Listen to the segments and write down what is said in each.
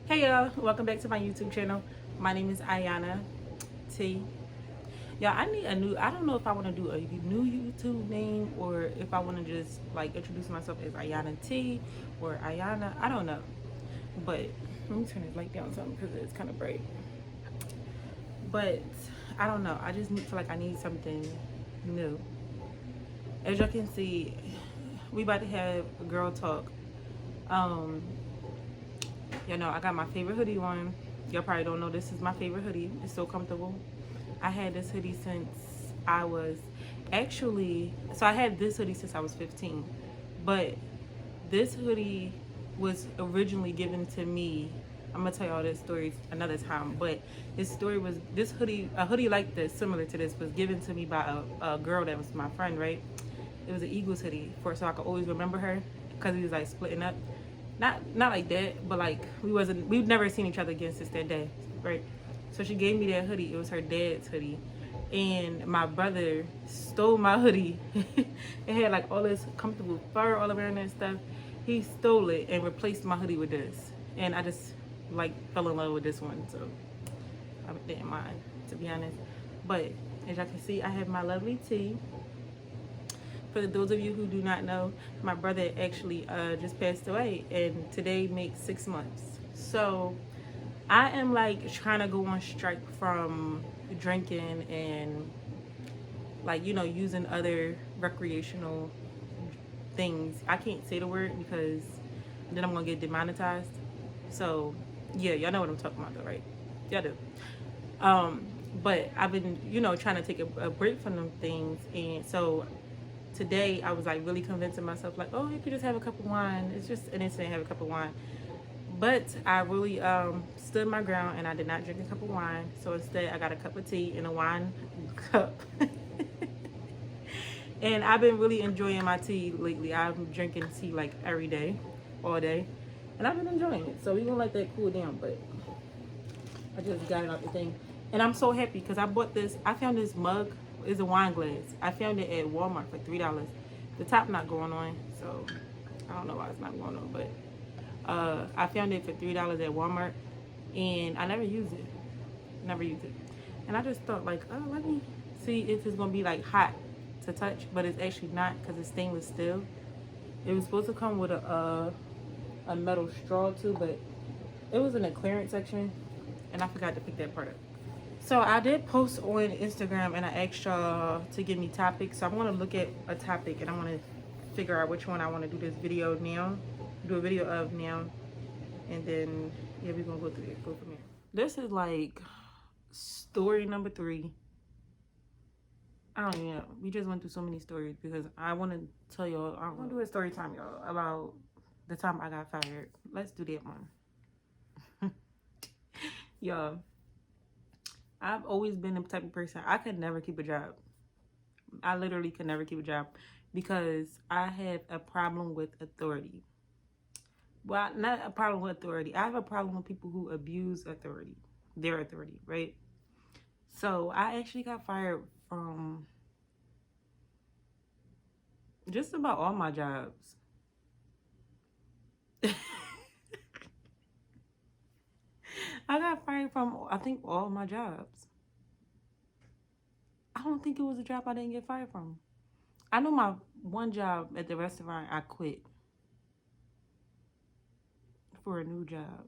Hey y'all, welcome back to my YouTube channel. My name is Ayana T. Y'all, I need a new, I don't know if I want to do a new YouTube name or if I want to just like introduce myself as Ayana T or Ayana. I don't know. But let me turn this light down something because it's kind of bright. But I don't know. I just feel like I need something new. As y'all can see, we about to have a girl talk. Um, I got my favorite hoodie on. Y'all probably don't know this is my favorite hoodie. It's so comfortable. I had this hoodie since I was so I had this hoodie since I was 15. But this hoodie was originally given to me. I'm gonna tell y'all this story another time. But a hoodie like this, similar to this, was given to me by a girl that was my friend, right? It was an Eagles hoodie so I could always remember her because we was like splitting up. Not like that, but like we've never seen each other again since that day, right? So she gave me that hoodie. It was her dad's hoodie. And my brother stole my hoodie. It had like all this comfortable fur all around and stuff. He stole it and replaced my hoodie with this. And I just like fell in love with this one, so I didn't mind, to be honest. But as y'all can see, I have my lovely tee. For those of you who do not know, my brother actually just passed away, and today makes 6 months. So I am like trying to go on strike from drinking and like using other recreational things. I can't say the word because then I'm gonna get demonetized. So yeah, y'all know what I'm talking about though, right? Y'all do. Um, but I've been trying to take a break from them things, and so today I was like really convincing myself like, oh, you could just have a cup of wine. It's just an instant have a cup of wine. But I really stood my ground and I did not drink a cup of wine. So instead I got a cup of tea in a wine cup. And I've been really enjoying my tea lately. I'm drinking tea like every day, all day. And I've been enjoying it. So we're gonna let that cool down, but I just got it out the thing. And I'm so happy because I found this mug. It's a wine glass. I found it at Walmart for $3. The top not going on, so I don't know why it's not going on, but I found it for $3 at Walmart, and I never used it. Never used it. And I just thought like, oh, let me see if it's gonna be like hot to touch, but it's actually not because it's stainless steel. It was supposed to come with a metal straw too, but it was in the clearance section, and I forgot to pick that part up. So I did post on Instagram and I asked y'all to give me topics. So I'm gonna look at a topic and I want to figure out which one I want to do this video now. Do a video of now, and then yeah, we're gonna go through it. Go from here. This is like story number 3. I don't even know. We just went through so many stories because I want to tell y'all. I want to do a story time, y'all, about the time I got fired. Let's do that one. Y'all, I've always been the type of person, I could never keep a job. I literally could never keep a job because I have a problem with authority. Well, not a problem with authority. I have a problem with people who abuse authority, their authority, right? So I actually got fired from just about all my jobs. I got fired from, I think, all my jobs. I don't think it was a job I didn't get fired from. I know my one job at the restaurant, I quit for a new job.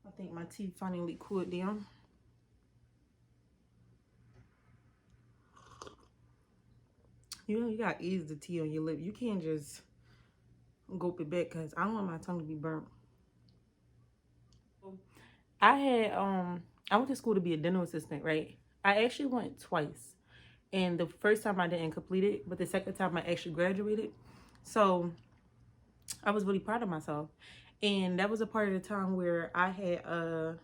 I think my teeth finally cooled down. You gotta ease the tea on your lip. You can't just gulp it back because I don't want my tongue to be burnt. I went to school to be a dental assistant, right? I actually went twice. And the first time I didn't complete it, but the second time I actually graduated. So I was really proud of myself. And that was a part of the time where I had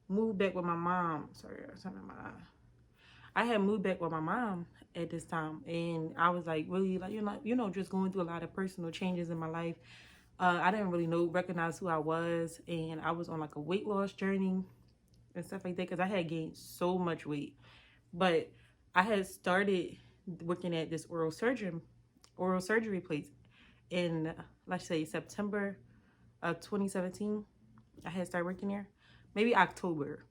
moved back with my mom. Sorry, I was talking about my eye. I had moved back with my mom at this time, and I was like really like just going through a lot of personal changes in my life. I didn't really recognize who I was, and I was on like a weight loss journey and stuff like that because I had gained so much weight. But I had started working at this oral surgery place in, let's say, September of 2017. I had started working there, maybe October.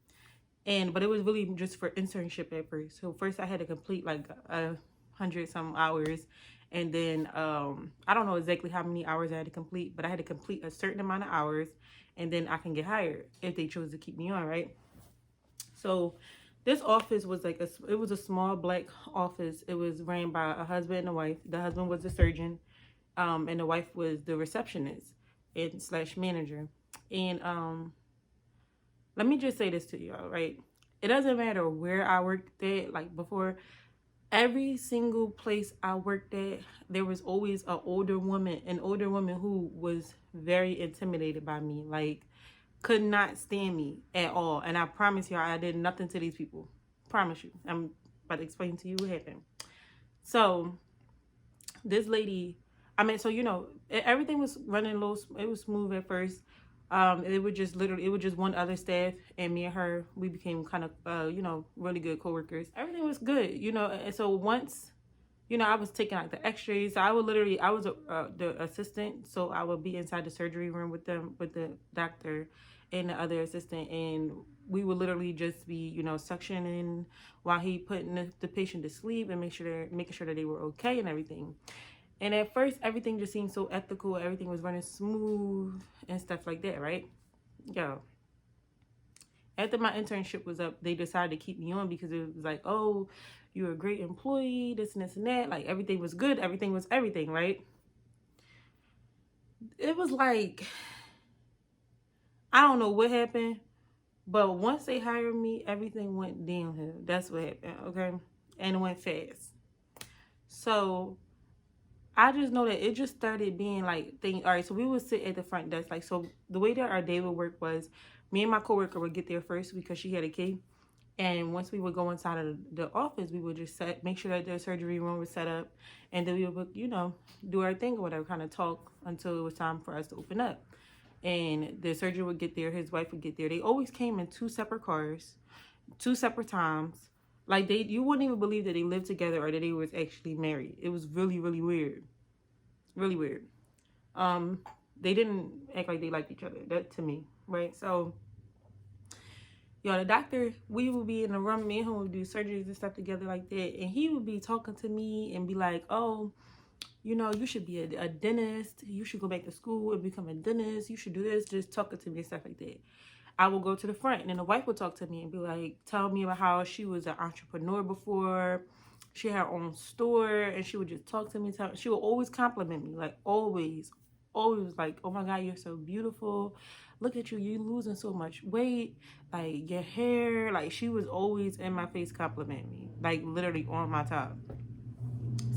But it was really just for internship at first. So first I had to complete like 100 some hours, and then I don't know exactly how many hours I had to complete, but I had to complete a certain amount of hours, and then I can get hired if they chose to keep me on, right? So this office was like it was a small black office. It was ran by a husband and a wife. The husband was the surgeon, and the wife was the receptionist and slash manager. And let me just say this to y'all, right? It doesn't matter where I worked at, like before, every single place I worked at, there was always an older woman who was very intimidated by me, like could not stand me at all. And I promise y'all, I did nothing to these people. Promise you. I'm about to explain to you what happened. So this lady, I mean, so everything was running a little. It was smooth at first. It was just one other staff, and me and her, we became kind of really good coworkers. Everything was good, and so once, I was taking like the x-rays. So I was the assistant, so I would be inside the surgery room with them, with the doctor and the other assistant, and we would literally just be, suctioning while he putting the patient to sleep and making sure that they were okay and everything. And at first, everything just seemed so ethical. Everything was running smooth and stuff like that, right? Yo, after my internship was up, they decided to keep me on because it was like, oh, you're a great employee, this and this and that. Like, everything was good. Everything was everything, right? It was like, I don't know what happened, but once they hired me, everything went downhill. That's what happened, okay? And it went fast. So I just know that it just started being like all right, so we would sit at the front desk. Like, so the way that our day would work was me and my coworker would get there first because she had a key. And once we would go inside of the office, we would just make sure that the surgery room was set up. And then we would, do our thing or whatever, kind of talk until it was time for us to open up. And the surgeon would get there, his wife would get there. They always came in 2 separate cars, 2 separate times. Like, you wouldn't even believe that they lived together or that they was actually married. It was really, really weird. Really weird. They didn't act like they liked each other. That to me, right? So, the doctor, we would be in the room, me and him would do surgeries and stuff together like that, and he would be talking to me and be like, oh, you should be a dentist. You should go back to school and become a dentist. You should do this. Just talking to me and stuff like that. I would go to the front, and then the wife would talk to me and be like, tell me about how she was an entrepreneur before. She had her own store, and she would just talk to me. She would always compliment me, like always like, oh my God, you're so beautiful. Look at you losing so much weight. Like, your hair. Like, she was always in my face complimenting me, like literally on my top.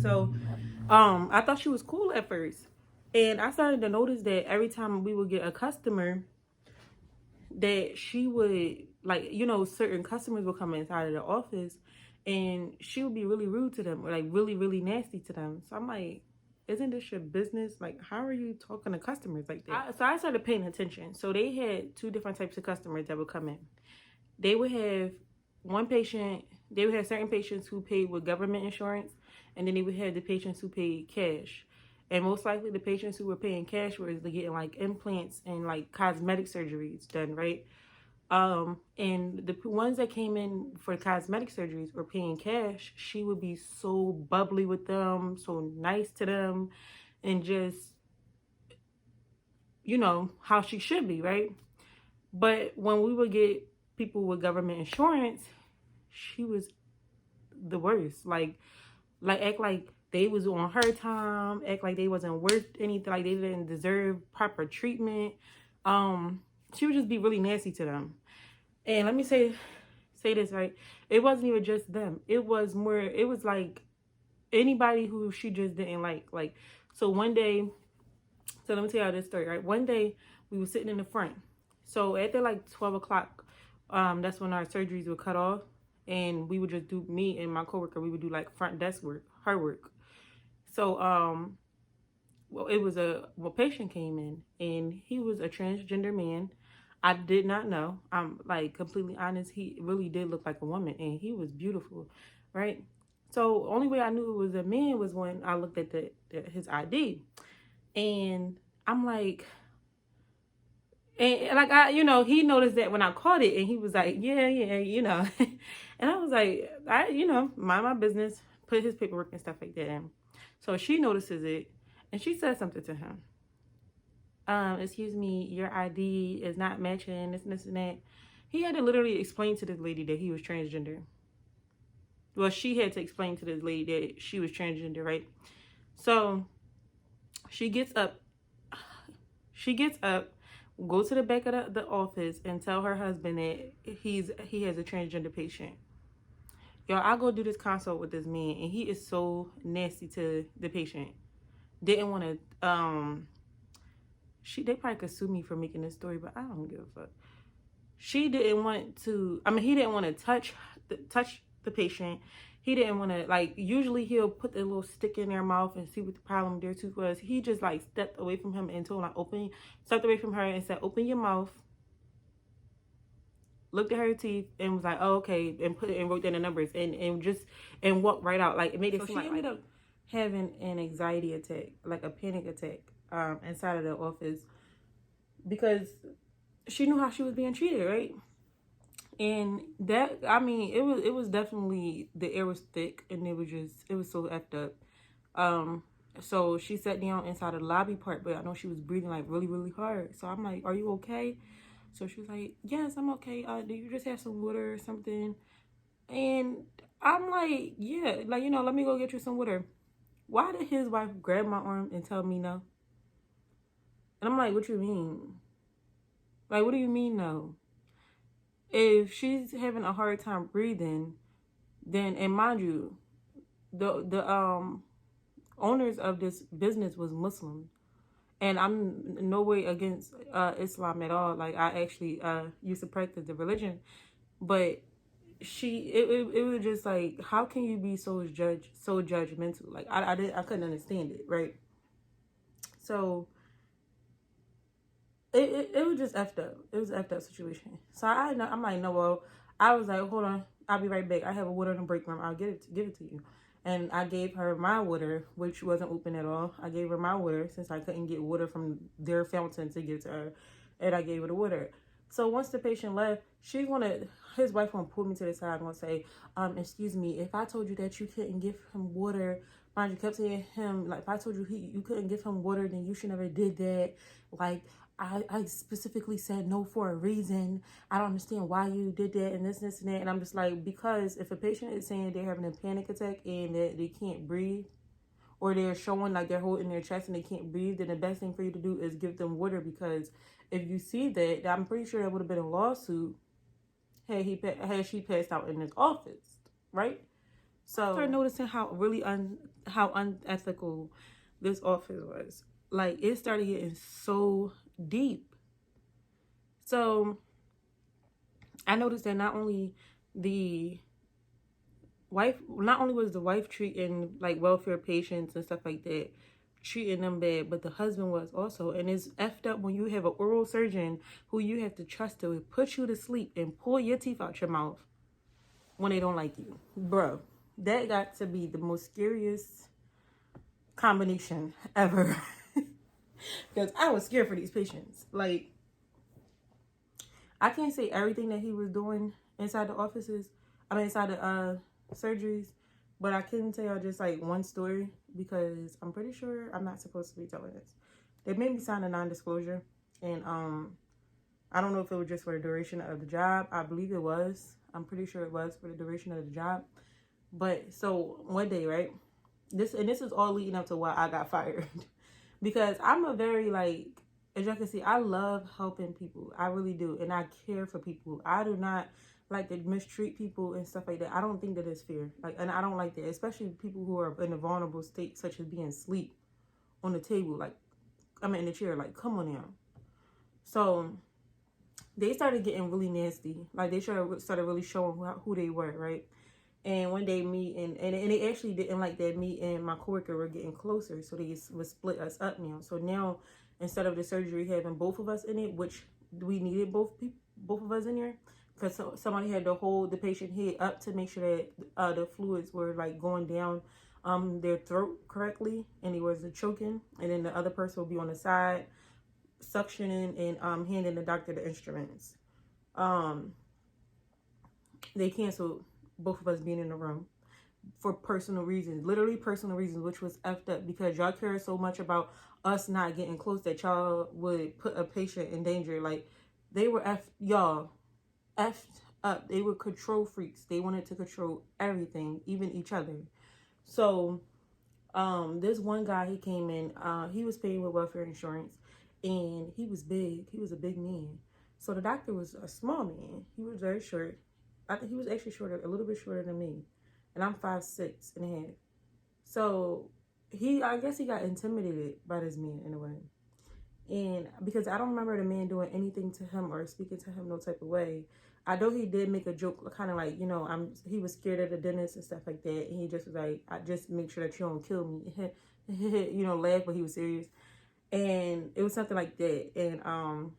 So I thought she was cool at first. And I started to notice that every time we would get a customer, that she would, like, certain customers would come inside of the office and she would be really rude to them, or like really, really nasty to them. So I'm like, isn't this your business? Like, how are you talking to customers like that? So I started paying attention. So they had 2 different types of customers that would come in. They would have certain patients who paid with government insurance, and then they would have the patients who paid cash. And most likely the patients who were paying cash were getting like implants and like cosmetic surgeries done, right? And the ones that came in for cosmetic surgeries or paying cash, she would be so bubbly with them, so nice to them, and just, how she should be, right? But when we would get people with government insurance, she was the worst. Like act like they was on her time, act like they wasn't worth anything, like they didn't deserve proper treatment. She would just be really nasty to them. And let me say this, right? It wasn't even just them. It was like anybody who she just didn't like. Like, so one day, so let me tell you this story, right? One day we were sitting in the front. So after like 12 o'clock, that's when our surgeries were cut off. And we would just do, me and my coworker, we would do like front desk work, her work. So, it was a patient came in, and he was a transgender man. I did not know. I'm like completely honest. He really did look like a woman, and he was beautiful, right? So only way I knew it was a man was when I looked at his ID, and I'm like, And like he noticed that when I caught it, and he was like, yeah. And I was like, mind my business, put his paperwork and stuff like that in. So she notices it, and she says something to him. Excuse me, your ID is not matching, this and that. He had to literally explain to this lady that he was transgender. Well, she had to explain to this lady that she was transgender, right? So she gets up. She gets up, go to the back of the office, and tell her husband that he has a transgender patient. Y'all, I go do this consult with this man, and he is so nasty to the patient. Didn't want to. They probably could sue me for making this story, but I don't give a fuck. She didn't want to. I mean, he didn't want to touch the patient. He didn't want to, like, usually he'll put the little stick in their mouth and see what the problem their tooth was. He just, like, stepped away from him and told, like, stepped away from her and said, open your mouth. Looked at her teeth and was like, oh, okay, and put it and wrote down the numbers and walked right out. Like, it made it seem like, she ended up having an anxiety attack, like a panic attack, inside of the office, because she knew how she was being treated, right? And that, I mean, it was definitely, the air was thick, and it was so effed up. So she sat down inside of the lobby part, but I know she was breathing like really, really hard. So I'm like, are you okay? So she was like, yes, I'm okay. Do you just have some water or something? And I'm like, yeah, like, let me go get you some water. Why did his wife grab my arm and tell me no? And I'm like, what you mean? Like, what do you mean no? If she's having a hard time breathing, then, and mind you, the owners of this business was Muslim, and I'm no way against Islam at all. Like, I actually used to practice the religion, but it was just like, how can you be so judgmental? Like, I couldn't understand it, right? So it was just effed up. It was an effed up situation. So I'm like, no, well, I was like, hold on, I'll be right back. I have a water in the break room. I'll give it to you. And I gave her my water, which wasn't open at all. I gave her my water since I couldn't get water from their fountain to give to her, and I gave her the water. So once the patient left, his wife gonna pull me to the side and gonna say, excuse me, if I told you that you couldn't give him water, mind you, kept saying him, like, if I told you you couldn't give him water, then you should never did that. Like, I specifically said no for a reason. I don't understand why you did that and this and that. And I'm just like, because if a patient is saying they're having a panic attack and that they can't breathe, or they're showing like they're holding their chest and they can't breathe, then the best thing for you to do is give them water. Because if you see that, I'm pretty sure that would have been a lawsuit had she passed out in his office, right? So I started noticing how unethical this office was. Like, it started getting so deep. So I noticed that not only was the wife treating like welfare patients and stuff like that, treating them bad, but the husband was also. And it's effed up when you have an oral surgeon who you have to trust to put you to sleep and pull your teeth out your mouth when they don't like you. Bro, that got to be the most scariest combination ever. Because I was scared for these patients. Like, I can't say everything that he was doing inside the offices. Inside the surgeries. But I can tell y'all just like one story, because I'm pretty sure I'm not supposed to be telling this. They made me sign a non-disclosure. And I don't know if it was just for the duration of the job. I believe it was. I'm pretty sure it was for the duration of the job. But so one day, right? This is all leading up to why I got fired. Because I'm a very, like, as y'all can see, I love helping people. I really do. And I care for people. I do not like to mistreat people and stuff like that. I don't think that is fair. Like, and I don't like that. Especially people who are in a vulnerable state, such as being asleep on the table. Like, in the chair. Like, come on now. So they started getting really nasty. Like, they started really showing who they were, right? And one day me and they actually didn't like that me and my coworker were getting closer. So they would split us up now. So now, instead of the surgery having both of us in it, which we needed both of us in there, because somebody had to hold the patient head up to make sure that the fluids were like going down their throat correctly, and they wasn't choking. And then the other person would be on the side suctioning and handing the doctor the instruments. Um, they canceled both of us being in the room for personal reasons, literally personal reasons, which was effed up because y'all care so much about us not getting close that y'all would put a patient in danger. Like, they were y'all effed up. They were control freaks. They wanted to control everything, even each other. So this one guy, he came in, he was paying with welfare insurance, and he was big. He was a big man. So the doctor was a small man. He was very short. I think he was actually shorter, a little bit shorter than me, and I'm 5'6.5". So I guess he got intimidated by this man in a way. And because I don't remember the man doing anything to him or speaking to him no type of way. I know he did make a joke, kind of like, he was scared of the dentist and stuff like that. And he just was like, I just make sure that you don't kill me. Laugh, but he was serious. And it was something like that. And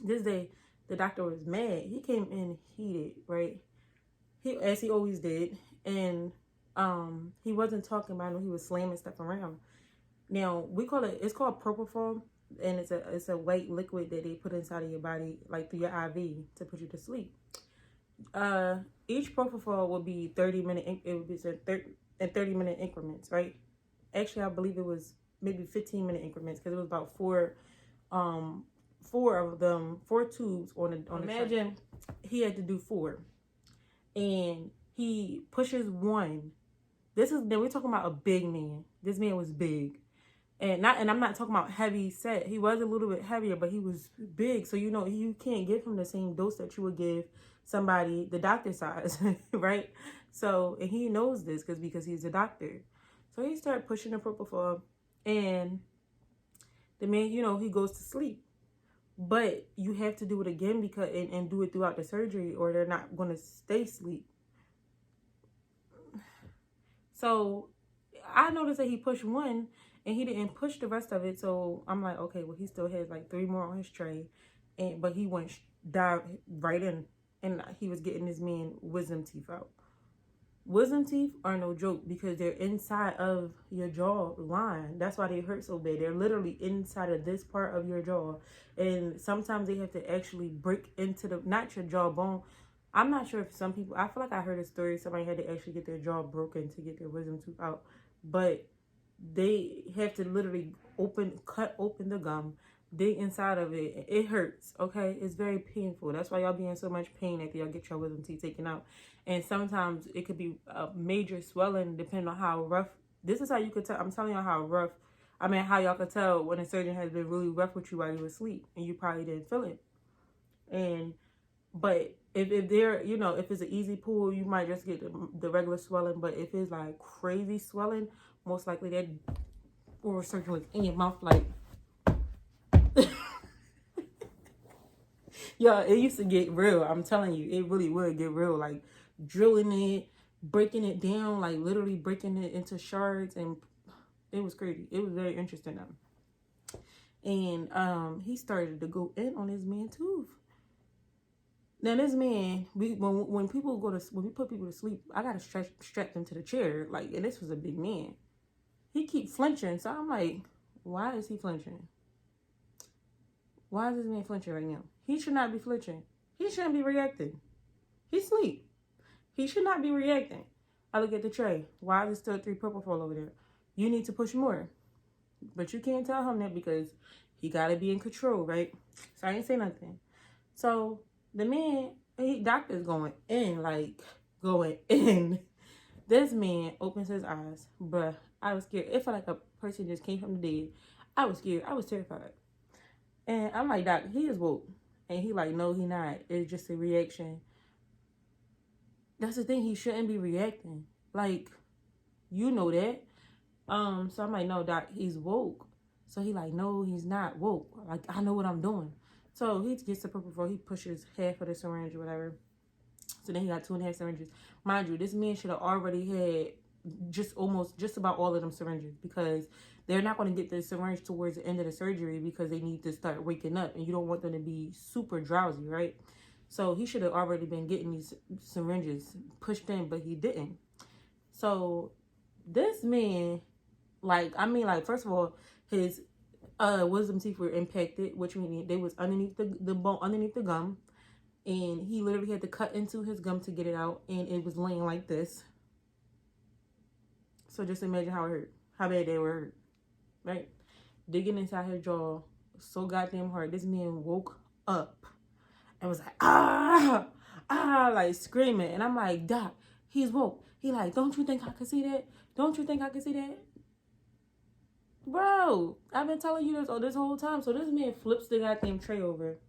this day, the doctor was mad. He came in heated, right? As he always did. And he wasn't talking about it. He was slamming stuff around. Now, it's called propofol, and it's a white liquid that they put inside of your body, like through your IV, to put you to sleep. Each propofol will be 30-minute, it would be in 30-minute increments, right? Actually, I believe it was maybe 15-minute increments, because it was about four tubes on the Imagine he had to do 4, and he pushes 1. Then we're talking about a big man. This man was big. And I'm not talking about heavy set. He was a little bit heavier, but he was big. So, you can't give him the same dose that you would give somebody the doctor size, right? So, and he knows this because he's a doctor. So he started pushing the propofol, and the man, he goes to sleep. But you have to do it again and do it throughout the surgery, or they're not going to stay asleep. So I noticed that he pushed 1, and he didn't push the rest of it. So I'm like, okay, well, he still has like 3 more on his tray. But he went dive right in, and he was getting this man wisdom teeth out. Wisdom teeth are no joke because they're inside of your jaw line. That's why they hurt so bad. They're literally inside of this part of your jaw. And sometimes they have to actually break into not your jawbone. I'm not sure if some people, I feel like I heard a story, somebody had to actually get their jaw broken to get their wisdom tooth out. But they have to literally cut open the gum, dig inside of it. It hurts, okay? It's very painful. That's why y'all be in so much pain after y'all get your wisdom teeth taken out. And sometimes it could be a major swelling depending on how rough. This is how you could tell. I'm telling y'all how y'all could tell when a surgeon has been really rough with you while you were asleep and you probably didn't feel it. But if they're, if it's an easy pull, you might just get the regular swelling. But if it's like crazy swelling, most likely that oral surgeon was in your mouth like. Yo, it used to get real. I'm telling you, it really would get real. Like drilling it, breaking it down, like literally breaking it into shards, and it was crazy. It was very interesting though. And he started to go in on his man tooth. Now this man, when we put people to sleep, I gotta strap them to the chair, like, and this was a big man. He keep flinching, so I'm like, why is he flinching? Why is this man flinching right now? He should not be flinching. He shouldn't be reacting. He's asleep. He should not be reacting. I look at the tray. Why is there still 3 propofol over there? You need to push more. But you can't tell him that because he gotta be in control, right? So I ain't say nothing. So the man, doctor's going in. This man opens his eyes. Bruh, I was scared. It felt like a person just came from the dead. I was scared. I was terrified. And I'm like, Doc, he is woke. And he like, no, he not. It's just a reaction. That's the thing. He shouldn't be reacting. Like, you know that. So I'm like, no, Doc, he's woke. So he like, no, he's not woke. Like, I know what I'm doing. So he gets the propofol. He pushes half of the syringe or whatever. So then he got 2.5 syringes. Mind you, this man should have already had just about all of them syringes, because they're not going to get the syringe towards the end of the surgery because they need to start waking up, and you don't want them to be super drowsy, right? So he should have already been getting these syringes pushed in, but he didn't. So this man, first of all, his wisdom teeth were impacted, which means they was underneath the bone, underneath the gum, and he literally had to cut into his gum to get it out, and it was laying like this. So just imagine how it hurt, how bad they were hurt, right? Digging inside his jaw so goddamn hard. This man woke up and was like, like screaming. And I'm like, Doc, he's woke. He like, don't you think I could see that? Don't you think I could see that? Bro, I've been telling you this whole time. So this man flips the goddamn tray over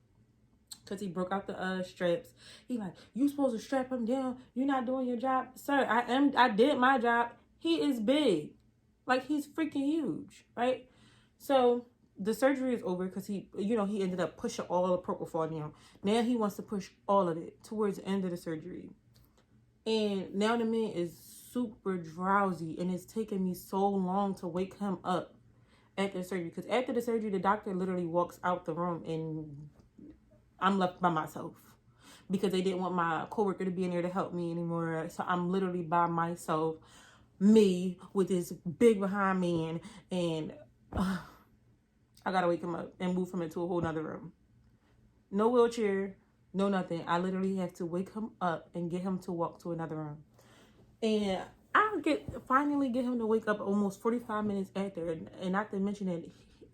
because he broke out the straps. He like, you supposed to strap him down. You're not doing your job. Sir, I did my job. He is big. Like, he's freaking huge, right? So the surgery is over because he ended up pushing all the propofol down. Now he wants to push all of it towards the end of the surgery. And now the man is super drowsy, and it's taking me so long to wake him up after the surgery. Because after the surgery, the doctor literally walks out the room, and I'm left by myself because they didn't want my coworker to be in there to help me anymore. So I'm literally by myself, me with this big behind man, and I gotta wake him up and move him into a whole nother room. No wheelchair, no nothing. I literally have to wake him up and get him to walk to another room. And I finally get him to wake up almost 45 minutes after. And not to mention that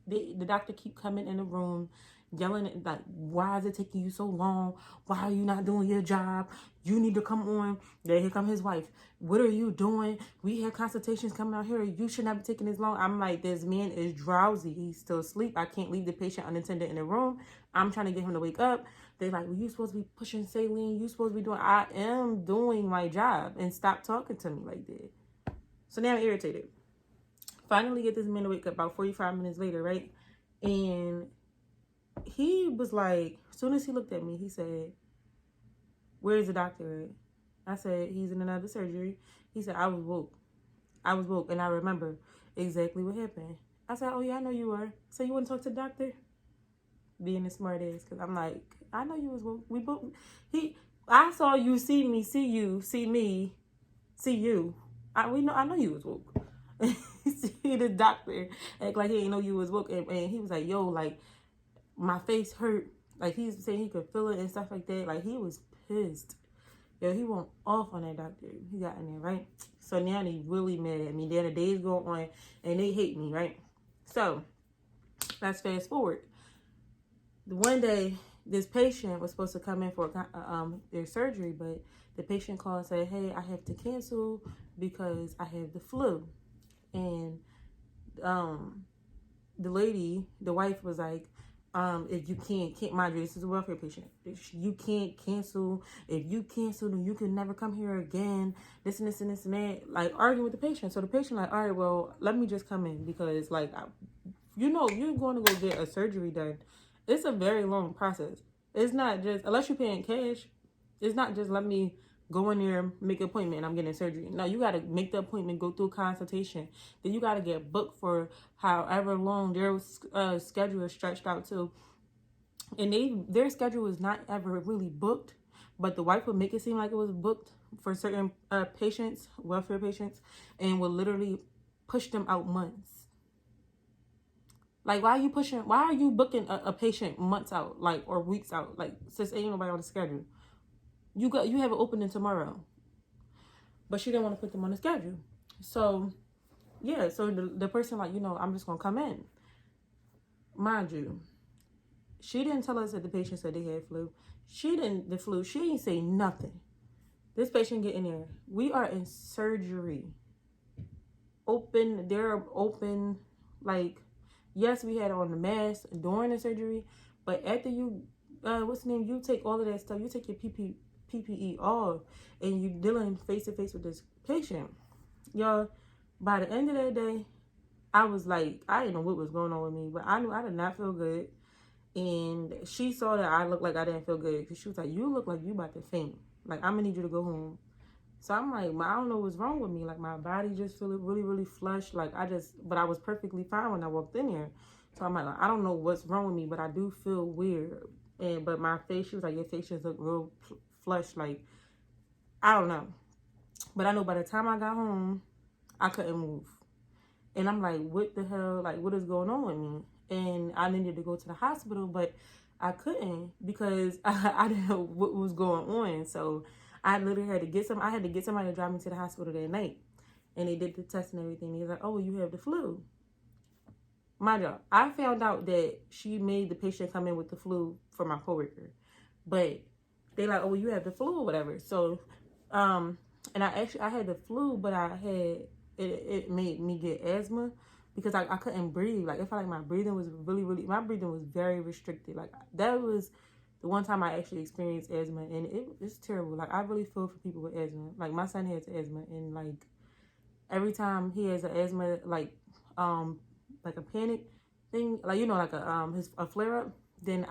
the doctor keep coming in the room yelling at, like, why is it taking you so long? Why are you not doing your job? You need to come on. Then here come his wife. What are you doing? We have consultations coming out here. You should not be taking this long. I'm like, this man is drowsy. He's still asleep. I can't leave the patient unattended in the room. I'm trying to get him to wake up. They're like, well, you supposed to be pushing saline. You supposed to be doing, I am doing my job, and stop talking to me like that. So now I'm irritated. Finally get this man to wake up about 45 minutes later, right? And he was like, as soon as he looked at me, he said, where's the doctor at? I said, he's in another surgery. He said, I was woke. And I remember exactly what happened. I said, oh yeah, I know you were. So you want to talk to the doctor? Being a smart ass, because I'm like, I know you was woke. We both, I saw you, see me, see you, see me, see you. I know you was woke. See the doctor act like he didn't know you was woke, and he was like, yo, like, my face hurt. Like, he's saying he could feel it and stuff like that. Like, he was pissed. Yo, he went off on that doctor. He got in there, right? So now they really mad at me. Then the days go on and they hate me, right? So let's fast forward. One day, this patient was supposed to come in for their surgery, but the patient called and said, hey, I have to cancel because I have the flu. And the wife was like, if you can't, mind you, this is a welfare patient. If you can't cancel, if you cancel, then you can never come here again. This and this and this and that. Like, arguing with the patient. So the patient like, all right, well, let me just come in because, like, you're going to go get a surgery done. It's a very long process. It's not just, unless you're paying cash, it's not just let me go in there, make an appointment, and I'm getting surgery. No, you got to make the appointment, go through a consultation. Then you got to get booked for however long their schedule is stretched out to. And their schedule is not ever really booked, but the wife would make it seem like it was booked for certain patients, welfare patients, and would literally push them out months. Like, why are you booking a patient months out, like, or weeks out? Like, since ain't nobody on the schedule. You have an opening tomorrow. But she didn't want to put them on the schedule. So, yeah, so the person like, I'm just going to come in. Mind you, she didn't tell us that the patient said they had flu. She didn't say nothing. This patient get in there. We are in surgery. They're open, like, yes, we had on the mask during the surgery, but after you, you take all of that stuff, you take your PPE off, and you're dealing face to face with this patient. Y'all, by the end of that day, I was like, I didn't know what was going on with me, but I knew I did not feel good. And she saw that I looked like I didn't feel good, because she was like, you look like you about to faint. Like, I'm going to need you to go home. So I'm like, I don't know what's wrong with me. Like, my body just feel really, really flushed. Like, but I was perfectly fine when I walked in here. So I'm like, I don't know what's wrong with me, but I do feel weird. But my face, she was like, your face just look real flushed. Like, I don't know. But I know by the time I got home, I couldn't move. And I'm like, what the hell? Like, what is going on with me? and I needed to go to the hospital, but I couldn't because I didn't know what was going on. So I literally had to get I had to get somebody to drive me to the hospital that night, and they did the test and everything. He's like, "Oh, you have the flu." My job. I found out that she made the patient come in with the flu for my coworker, but they like, "Oh, you have the flu or whatever." So, and I had the flu, but I had it made me get asthma because I couldn't breathe. Like, I felt like my breathing was my breathing was very restricted. Like, that was the one time I actually experienced asthma, and it's terrible. Like, I really feel for people with asthma. Like, my son has asthma, and like every time he has an asthma, like a panic thing, like, you know, like a flare up, then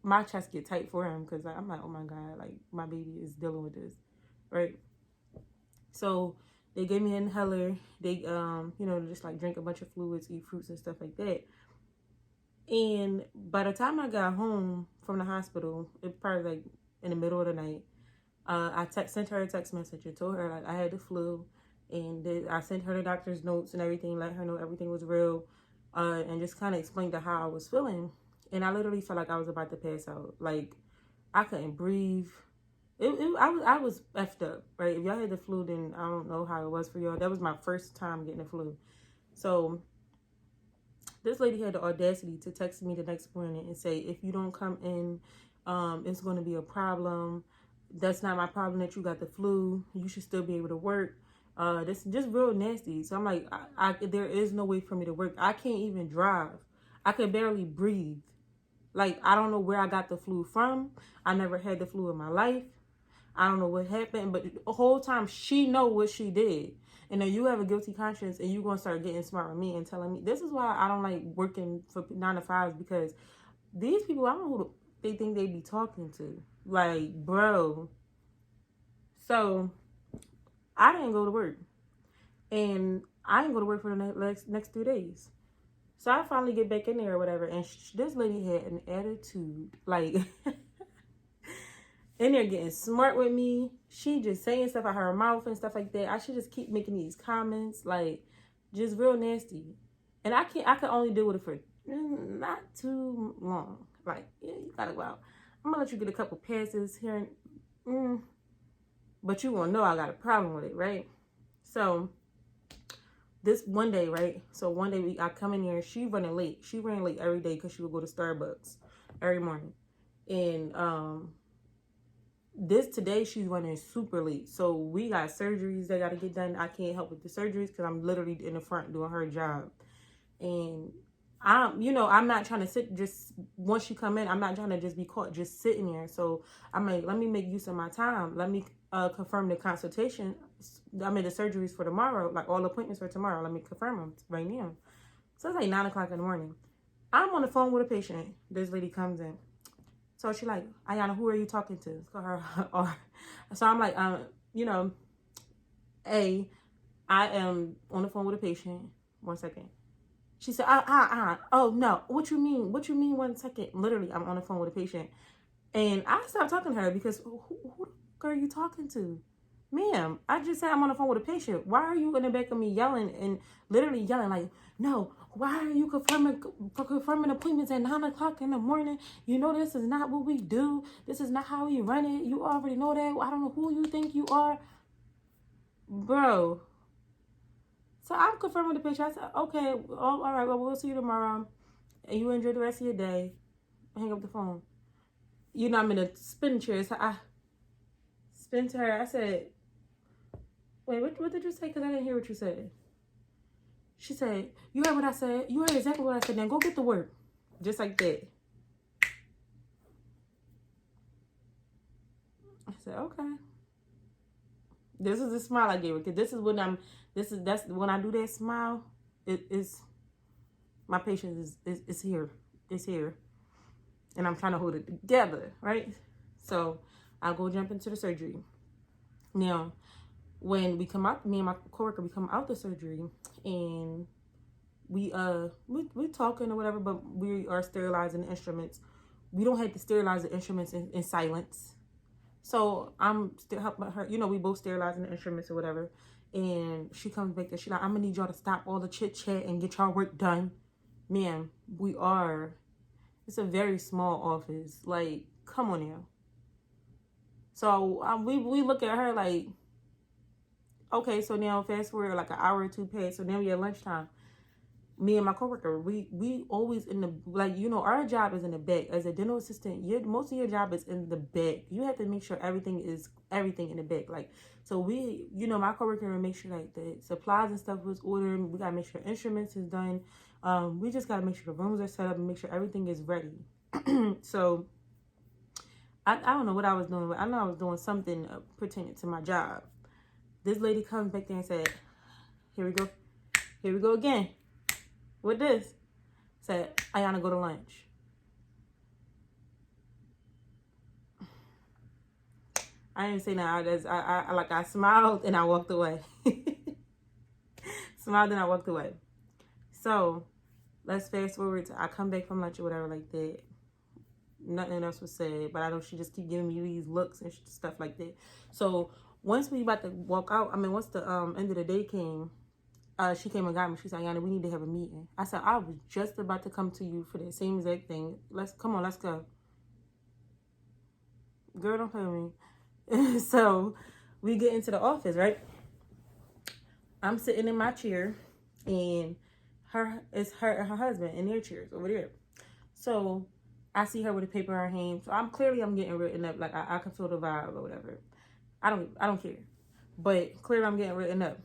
my chest get tight for him because I'm like, oh my god, like my baby is dealing with this, right? So they gave me an inhaler. They you know, just like drink a bunch of fluids, eat fruits and stuff like that. And by the time I got home from the hospital, it was probably like in the middle of the night. I sent her a text message and told her like I had the flu, and I sent her the doctor's notes and everything, let her know everything was real, and just kind of explained to how I was feeling. And I literally felt like I was about to pass out. Like, I couldn't breathe. I was effed up, right? If y'all had the flu, then I don't know how it was for y'all. That was my first time getting the flu. So this lady had the audacity to text me the next morning and say, if you don't come in, it's going to be a problem. That's not my problem that you got the flu. You should still be able to work. This is just real nasty. So I'm like, there is no way for me to work. I can't even drive. I could barely breathe. Like, I don't know where I got the flu from. I never had the flu in my life. I don't know what happened, but the whole time she know what she did. And then you have a guilty conscience, and you're going to start getting smart with me and telling me. This is why I don't like working for 9 to 5s, because these people, I don't know who they think they be talking to. Like, bro. So I didn't go to work, and I didn't go to work for the next 3 days. So I finally get back in there or whatever, and this lady had an attitude, like, in there getting smart with me. She just saying stuff out her mouth and stuff like that. I should just keep making these comments, like, just real nasty. And I could only deal with it for not too long. Like, yeah, you gotta go out. I'm gonna let you get a couple passes here, but you gonna know I got a problem with it, right? So this one day, right? So one day I come in here, she running late. She ran late every day because she would go to Starbucks every morning. And today she's running super late. So we got surgeries that got to get done. I can't help with the surgeries because I'm literally in the front doing her job. And I'm not trying to sit just once you come in. I'm not trying to just be caught just sitting there. So I'm like, let me make use of my time. Let me confirm the consultation. I mean, the surgeries for tomorrow, like all appointments for tomorrow. Let me confirm them right now. So it's like 9 o'clock in the morning. I'm on the phone with a patient. This lady comes in. So she like, Ayana, who are you talking to? It's called her. So I'm like, I am on the phone with a patient. 1 second. She said, oh no, what you mean? What you mean 1 second? Literally, I'm on the phone with a patient. And I stopped talking to her because who are you talking to? Ma'am, I just said I'm on the phone with a patient. Why are you in the back of me yelling and literally yelling like, no, why are you confirming appointments at 9 o'clock in the morning? You know this is not what we do. This is not how we run it. You already know that. I don't know who you think you are. Bro. So I'm confirming the patient. I said, okay, all right, well, we'll see you tomorrow. And you enjoy the rest of your day. Hang up the phone. You know, I'm in a spin chair. So I spin to her. I said, wait, what did you say? Because I didn't hear what you said. She said, you heard what I said? You heard exactly what I said. Now go get to work. Just like that. I said, okay. This is the smile I gave her. Because that's when I do that smile, it is, my patience is here. It's here. And I'm trying to hold it together, right? So I'll go jump into the surgery. Now, when we come out, me and my coworker, we come out the surgery, and we're talking or whatever, but we are sterilizing the instruments. We don't have to sterilize the instruments in silence. So I'm still helping her, we both sterilizing the instruments or whatever. And she comes back and she's like, I'm gonna need y'all to stop all the chit chat and get y'all work done ma'am, we are. It's a very small office. Like, come on now. So we look at her like, okay, so now fast forward like an hour or two past. So now we at lunchtime. Me and my coworker, we always in the, like, you know, our job is in the back. As a dental assistant, most of your job is in the back. You have to make sure everything in the back. Like, so we, you know, my coworker will make sure like the supplies and stuff was ordered. We gotta make sure instruments is done. We just gotta make sure the rooms are set up and make sure everything is ready. So I don't know what I was doing, but I know I was doing something pertaining to my job. This lady comes back there and said, here we go again. With this, said, Ayana, go to lunch. I didn't say nothing. I smiled and I walked away. Smiled and I walked away. So let's fast forward to I come back from lunch or whatever like that. Nothing else was said, but I know she just keep giving me these looks and stuff like that. So once we about to walk out, once the end of the day came, she came and got me. She said, Ayana, we need to have a meeting. I said, I was just about to come to you for that same exact thing. Let's go. Girl, don't play with me. So we get into the office, right? I'm sitting in my chair, and her husband in their chairs over there. So I see her with a paper in her hand. So I'm getting written up. Like I can feel the vibe or whatever. I don't care. But clearly I'm getting written up.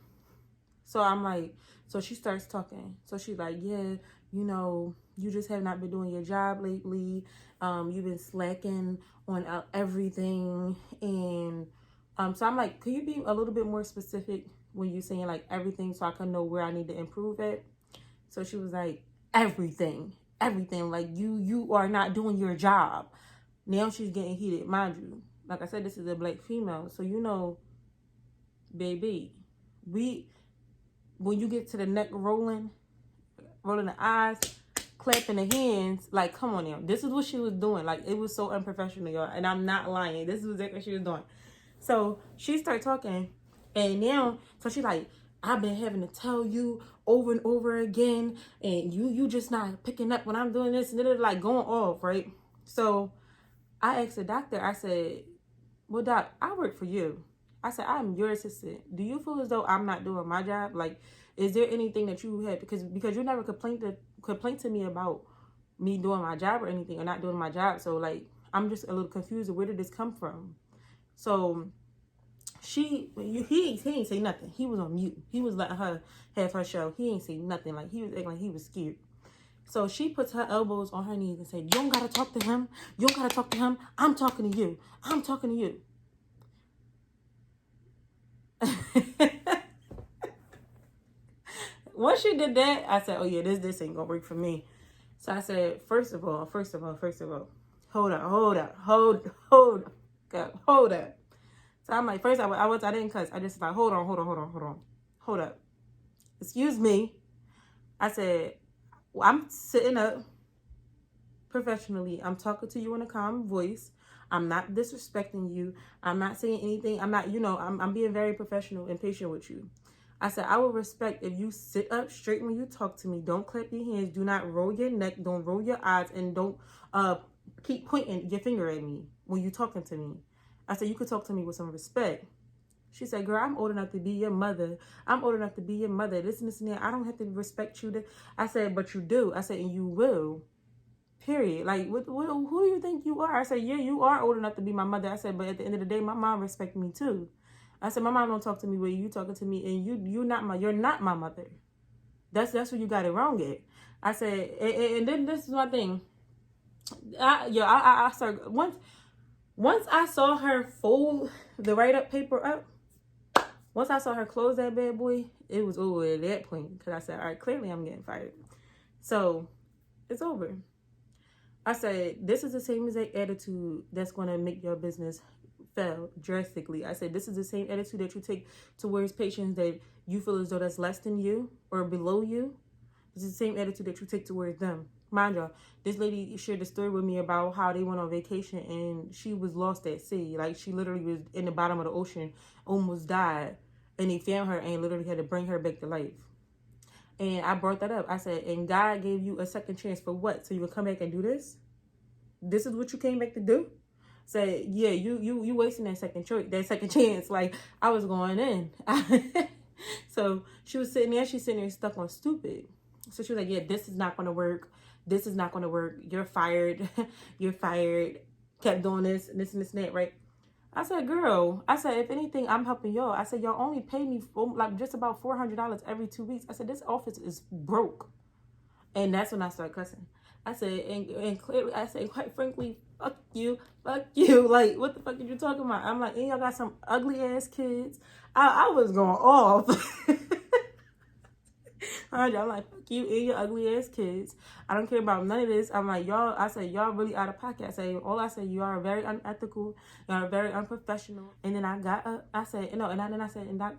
So I'm like, so she starts talking. So she's like, yeah, you know, you just have not been doing your job lately. You've been slacking on everything. And so I'm like, could you be a little bit more specific when you're saying like everything so I can know where I need to improve at? So she was like, everything. Like you are not doing your job. Now she's getting heated. Mind you, like I said, this is a black female. So, you know, baby, when you get to the neck rolling the eyes, clapping the hands, like, come on now. This is what she was doing. Like, it was so unprofessional, y'all. And I'm not lying. This is exactly what she was doing. So she started talking. And now, so she's like, I've been having to tell you over and over again. And you just not picking up when I'm doing this. And they're like going off, right? So I asked the doctor, I said, well, doc, I work for you. I said, I'm your assistant. Do you feel as though I'm not doing my job? Like, is there anything that you had? Because you never complained to me about me doing my job or anything or not doing my job. So, like, I'm just a little confused. Where did this come from? So he ain't say nothing. He was on mute. He was letting her have her show. He ain't say nothing. Like, he was acting like he was scared. So she puts her elbows on her knees and said, you don't got to talk to him. You don't got to talk to him. I'm talking to you. I'm talking to you. Once she did that, I said, oh yeah, this ain't gonna work for me. So I said, first of all, hold up. So I'm like, first I didn't cuss. I just like, hold up. Excuse me. I said, well, I'm sitting up professionally. I'm talking to you in a calm voice. I'm not disrespecting you. I'm not saying anything. I'm not, I'm being very professional and patient with you. I said, I will respect if you sit up straight when you talk to me. Don't clap your hands. Do not roll your neck. Don't roll your eyes. And don't keep pointing your finger at me when you're talking to me. I said, you could talk to me with some respect. She said, girl, I'm old enough to be your mother. This and that. I don't have to respect you. I said, but you do. I said, and you will. Period. Like, who do you think you are? I said, yeah, you are old enough to be my mother. I said, but at the end of the day, my mom respects me too. I said, my mom don't talk to me where you talking to me, and you're not my mother. That's where you got it wrong at. I said, and then this is my thing. I started once I saw her fold the write-up paper up. Once I saw her close that bad boy, it was over at that point. Because I said, all right, clearly I'm getting fired. So it's over. I said, this is the same exact attitude that's going to make your business fail drastically. I said, this is the same attitude that you take towards patients that you feel as though that's less than you or below you. This is the same attitude that you take towards them. Mind y'all, this lady shared a story with me about how they went on vacation and she was lost at sea. Like, she literally was in the bottom of the ocean, almost died. And they found her and literally had to bring her back to life. And I brought that up. I said, and God gave you a second chance for what? So you would come back and do this? This is what you came back to do? Say, yeah, you wasting that second choice, that second chance. Like, I was going in. So she was sitting there, she's sitting there stuck on stupid. So she was like, yeah, this is not gonna work. This is not gonna work. You're fired. You're fired. Kept doing this and this and this and that, right? I said, girl, I said, if anything, I'm helping y'all. I said, y'all only pay me like just about $400 every 2 weeks. I said, this office is broke. And that's when I started cussing. I said, and clearly, I said, quite frankly, fuck you. Like, what the fuck are you talking about? I'm like, and y'all got some ugly ass kids. I was going off. I'm like, fuck you and your ugly ass kids. I don't care about none of this. I'm like, y'all, I said, y'all really out of pocket. I said, you are very unethical. You are very unprofessional. And then I got up, I said, no, and then I said, and Doc,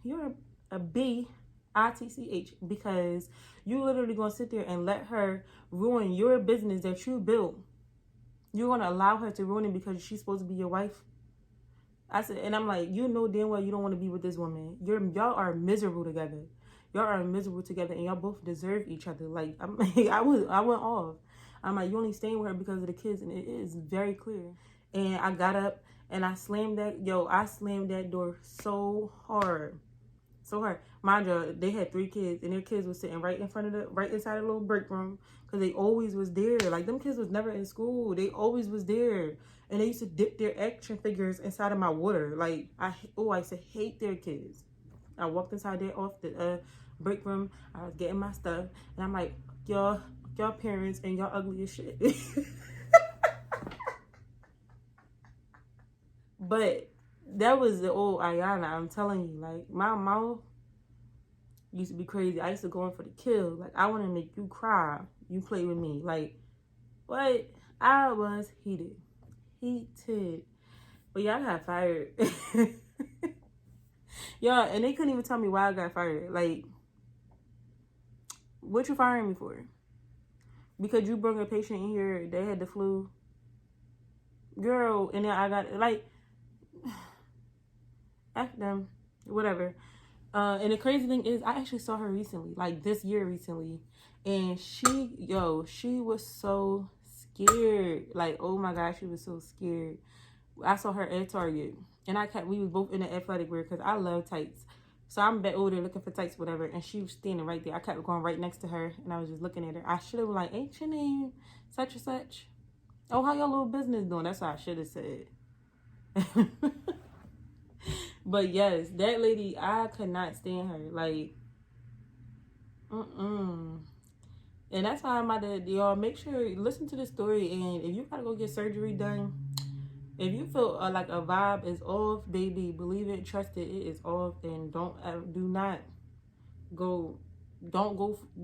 you're a bitch, because you literally gonna sit there and let her ruin your business that you built. You're gonna allow her to ruin it because she's supposed to be your wife. I said, and I'm like, you know damn well you don't want to be with this woman. Y'all are miserable together. Y'all are miserable together, and y'all both deserve each other. Like, I'm like, I went off. I'm like, you only staying with her because of the kids, and it is very clear. And I got up and I slammed that door so hard. So hard. Mind you, they had 3 kids, and their kids were sitting right inside the little break room, because they always was there. Like, them kids was never in school. They always was there. And they used to dip their action figures inside of my water. Like, I used to hate their kids. I walked inside there off the break room. I was getting my stuff, and I'm like, y'all parents and y'all ugly as shit. But that was the old Ayana. I'm telling you, like, my mouth used to be crazy. I used to go in for the kill. Like, I want to make you cry. You play with me. Like, what? I was heated. But y'all got fired. Y'all, and they couldn't even tell me why I got fired. Like, what you firing me for? Because you brought a patient in here, they had the flu. Girl, and then I got, like, F them, whatever. And the crazy thing is, I actually saw her recently, like this year recently. And she was so scared. Like, oh my gosh, she was so scared. I saw her at Target. And we was both in the athletic wear, because I love tights. So I'm back over there looking for tights, whatever. And she was standing right there. I kept going right next to her, and I was just looking at her. I should have been like, ain't your name such and such? Oh, how your little business doing? That's what I should have said. But yes, that lady, I could not stand her. Like, And that's why I'm about to, y'all, make sure, listen to the story. And if you gotta go get surgery done, if you feel like a vibe is off, baby, believe it, trust it, it is off. And don't go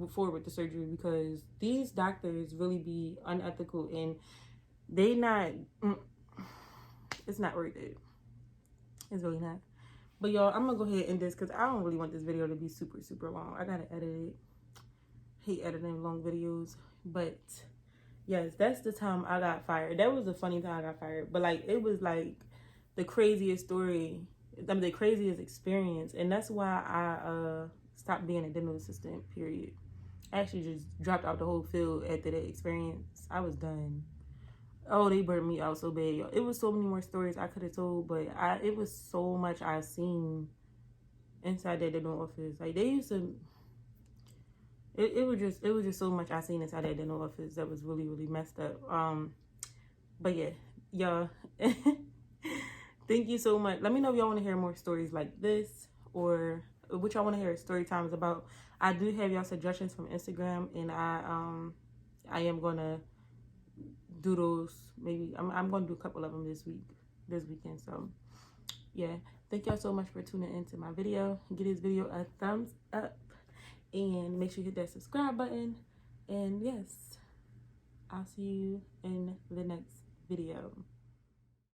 forward with the surgery, because these doctors really be unethical, and it's not worth it. It's really not. But y'all, I'm gonna go ahead and end this, because I don't really want this video to be super, super long. I gotta edit it. Hate editing long videos. But yes, that's the time I got fired. That was the funny time I got fired. But like, it was like the craziest story. I mean, the craziest experience. And that's why I stopped being a dental assistant, period. I actually just dropped out the whole field after that experience. I was done. Oh, they burned me out so bad, y'all. It was so many more stories I could have told, but it was so much I seen inside that dental office. Like, they used to, it was just so much I seen inside that dental office that was really, really messed up. But yeah, y'all, thank you so much. Let me know if y'all want to hear more stories like this, or what y'all want to hear story times about. I do have y'all suggestions from Instagram, and I am gonna do those. Maybe I'm gonna do a couple of them this weekend. So yeah, thank y'all so much for tuning into my video. Give this video a thumbs up, and make sure you hit that subscribe button. And yes, I'll see you in the next video.